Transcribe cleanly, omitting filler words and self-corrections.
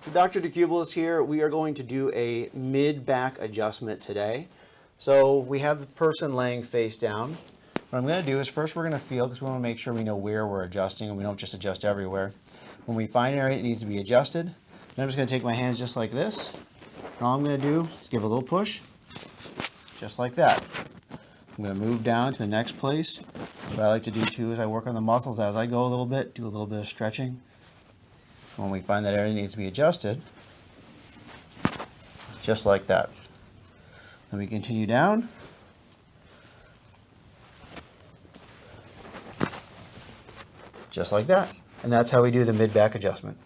So Dr. DeCubellis here. We are going to do a mid-back adjustment today. So we have the person laying face down. What I'm going to do is first we're going to feel, because we want to make sure we know where we're adjusting and we don't just adjust everywhere. When we find an area that needs to be adjusted, then I'm just going to take my hands just like this. And all I'm going to do is give a little push, just like that. I'm going to move down to the next place. What I like to do too is I work on the muscles as I go a little bit, do a little bit of stretching. When we find that area needs to be adjusted, just like that. Then we continue down. Just like that. And that's how we do the mid-back adjustment.